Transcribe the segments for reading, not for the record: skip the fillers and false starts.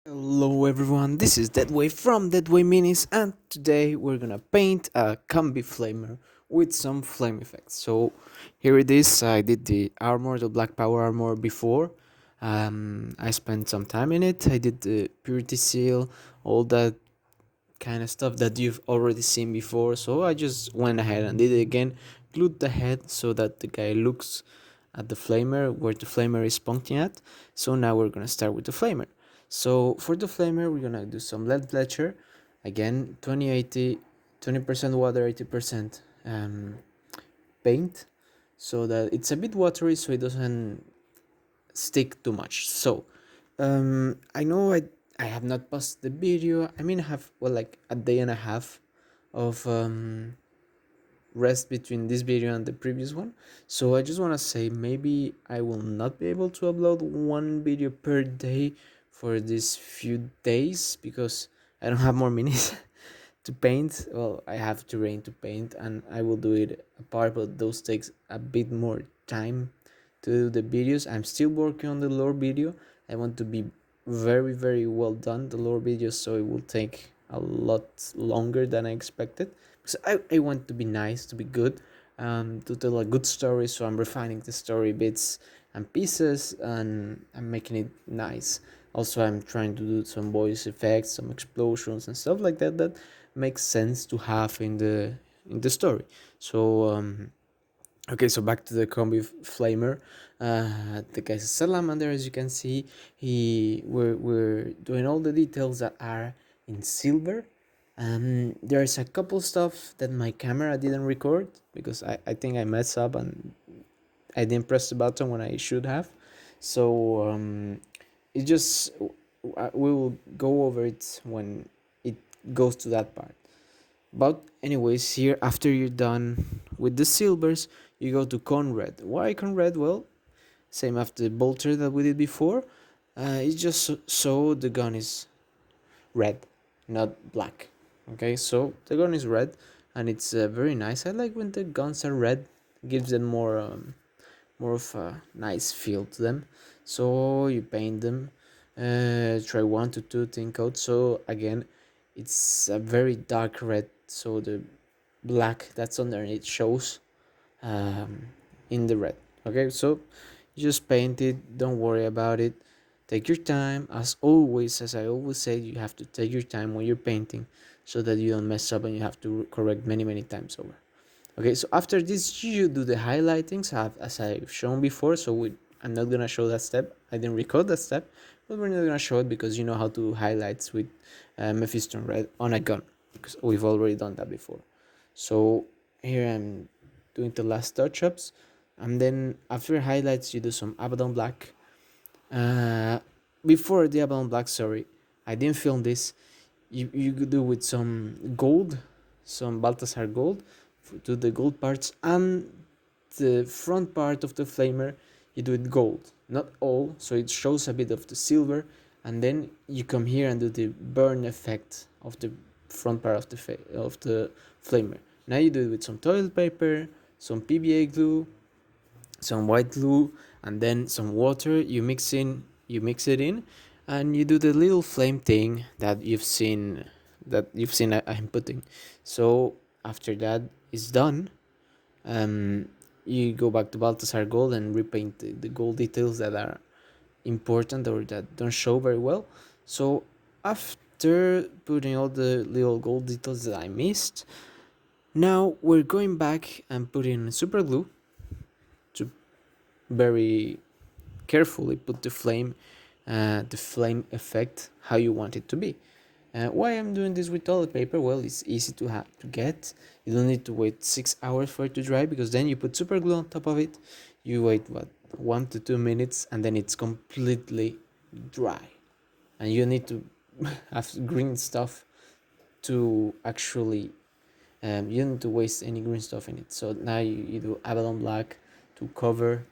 Hello everyone, this is DeadWay from DeadWayMinis, and today we're gonna paint a combi flamer with some flame effects. So here it is. I did the armor, the black power armor before. I spent some time in it. I did the purity seal, all that kind of stuff that you've already seen before. So I just went ahead and did it again, glued the head so that the guy looks at the flamer where the flamer is pointing at. So now we're gonna start with the flamer. So for the flamer, we're gonna do some lead fletcher. Again, 20-80, 20% water, 80% paint, so that it's a bit watery, so it doesn't stick too much. So I know I have not posted the video. I mean, I have like a day and a half of rest between this video and the previous one. So I just want to say maybe I will not be able to upload one video per day for these few days because I don't have more minis to paint. Well, I have terrain to paint and I will do it apart, but those takes a bit more time to do the videos. I'm still working on the lore video. I want to be very well done, the lore video, so it will take a lot longer than I expected because I want to be nice, to be good, to tell a good story. So I'm refining the story bits and pieces, and I'm making it nice. Also, I'm trying to do some voice effects, some explosions and stuff like that that makes sense to have in the story. So okay, so back to the combi flamer. The guy's a salamander, as you can see. We're doing all the details that are in silver. There's a couple stuff that my camera didn't record because I think I messed up and I didn't press the button when I should have. So it just we will go over it when it goes to that part. But anyways, here after you're done with the silvers, you go to cone red. Why cone red? Well, same after the bolter that we did before. It's just so the gun is red, not black. Okay, so the gun is red, and it's very nice. I like when the guns are red; gives them more of a nice feel to them. So you paint them. Try 1 to 2 thin coats. So again, it's a very dark red, so the black that's underneath shows in the red. Okay, so just paint it, don't worry about it, take your time. As always, as I always say, you have to take your time when you're painting so that you don't mess up and you have to correct many times over. Okay, so after this you do the highlighting, so as I've shown before. So I'm not gonna show that step. I didn't record that step, but we're not gonna show it because you know how to highlights with Mephisto red on a gun, because we've already done that before. So here I'm doing the last touch-ups, and then after highlights you do some Abaddon black. Before the Abaddon black, sorry, I didn't film this. You could do with some gold, some Balthasar gold, to the gold parts, and the front part of the flamer you do it gold, not all, so it shows a bit of the silver, and then you come here and do the burn effect of the front part of the flamer. Now you do it with some toilet paper, some PVA glue, some white glue, and then some water. You mix it in, and you do the little flame thing that you've seen I'm putting. So after that is done, you go back to Balthasar gold and repaint the gold details that are important or that don't show very well. So after putting all the little gold details that I missed, now we're going back and putting super glue to very carefully put the flame effect how you want it to be. Why I'm doing this with toilet paper? Well, it's easy to get. You don't need to wait 6 hours for it to dry, because then you put super glue on top of it. You wait 1 to 2 minutes, and then it's completely dry. And you need to have green stuff to actually. You don't need to waste any green stuff in it. So now you do Avalon Black to cover.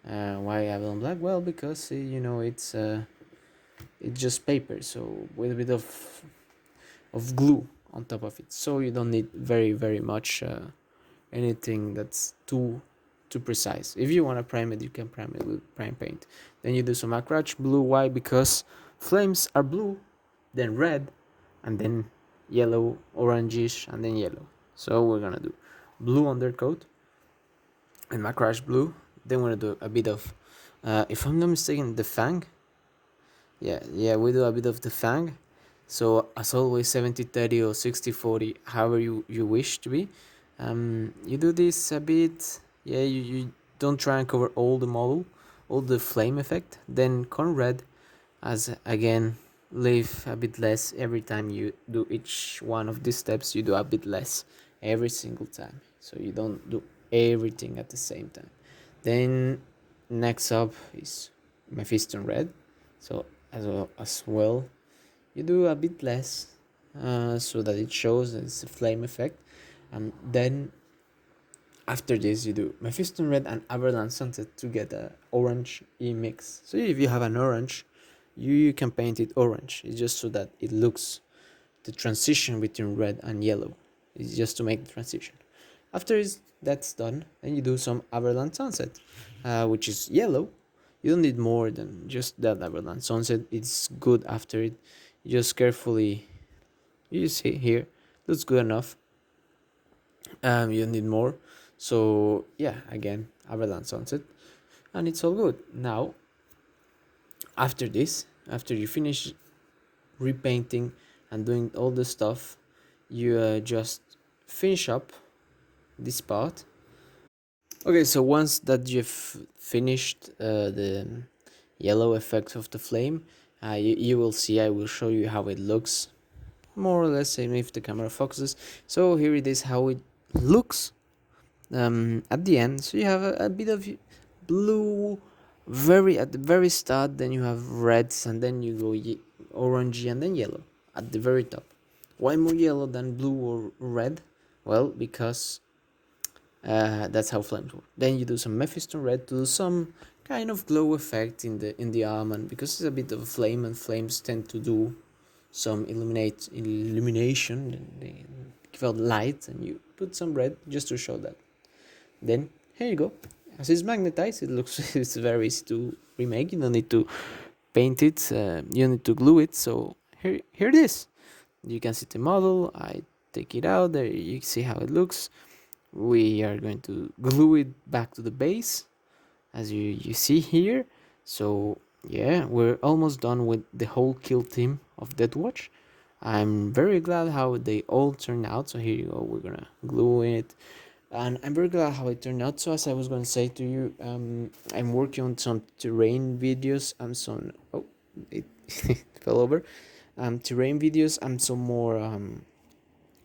Why Avalon Black? Well, because it's just paper, so with a bit of glue on top of it, so you don't need very much anything that's too precise. If you want to prime it, you can prime it with prime paint. Then you do some acrylic blue. Why? Because flames are blue, then red, and then yellow, orangish, and then yellow. So we're gonna do blue undercoat and my crash blue. Then we're gonna do a bit of, if I'm not mistaken, the fang. Yeah, we do a bit of the fang. So as always, 70-30 or 60-40, however you wish to be. You do this a bit. Yeah, you don't try and cover all the model, all the flame effect. Then corn red, as again, leave a bit less every time you do each one of these steps. You do a bit less every single time, so you don't do everything at the same time. Then next up is Mephiston red. So as well, you do a bit less, so that it shows it's a flame effect. And then after this you do Mephiston red and Averland sunset to get a orange mix. So if you have an orange, you can paint it orange. It's just so that it looks the transition between red and yellow. It's just to make the transition. After that's done, then you do some Averland sunset, which is yellow. You don't need more than just that Averland sunset. It's good after it. You just carefully, you see here, looks good enough. You don't need more. So yeah, again, Averland sunset, and it's all good. Now, after this, after you finish repainting and doing all the stuff, you just finish up this part. Okay, so once that you've finished the yellow effect of the flame, you will see, I will show you how it looks, more or less, same if the camera focuses. So here it is how it looks at the end. So you have a bit of blue at the very start, then you have reds, and then you go orangey, and then yellow at the very top. Why more yellow than blue or red? Well, because that's how flames work. Then you do some Mephiston red to do some kind of glow effect in the almond, because it's a bit of a flame, and flames tend to do some illumination. They give out light, and you put some red just to show that. Then here you go. As it's magnetized, it looks it's very easy to remake. You don't need to paint it. You need to glue it. So here it is. You can see the model. I take it out. There you see how it looks. We are going to glue it back to the base, as you see here. So yeah, we're almost done with the whole kill team of Deathwatch. I'm very glad how they all turned out. So here you go, we're gonna glue it, and I'm very glad how it turned out. So as I was going to say to you, I'm working on some terrain videos and some it fell over, terrain videos and some more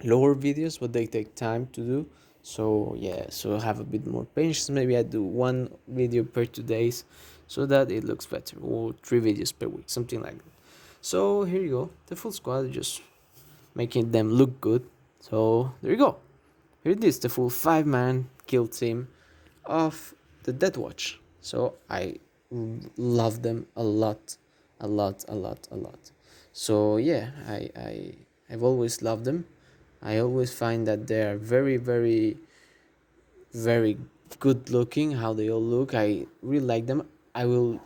lower videos, but they take time to do. So yeah, so I have a bit more patience. Maybe I do one video per 2 days, so that it looks better, or 3 videos per week, something like that. So here you go, the full squad, just making them look good. So there you go. Here it is, the full 5-man kill team of the Deathwatch. So I love them a lot. So yeah, I've always loved them. I always find that they are very, very, very good looking, how they all look. I really like them. I will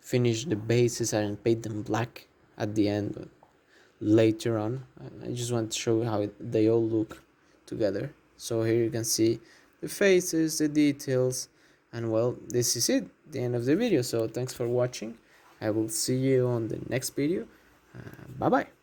finish the bases and paint them black at the end later on. I just want to show how they all look together. So here you can see the faces, the details, and well, this is it, the end of the video. So thanks for watching. I will see you on the next video. Bye bye.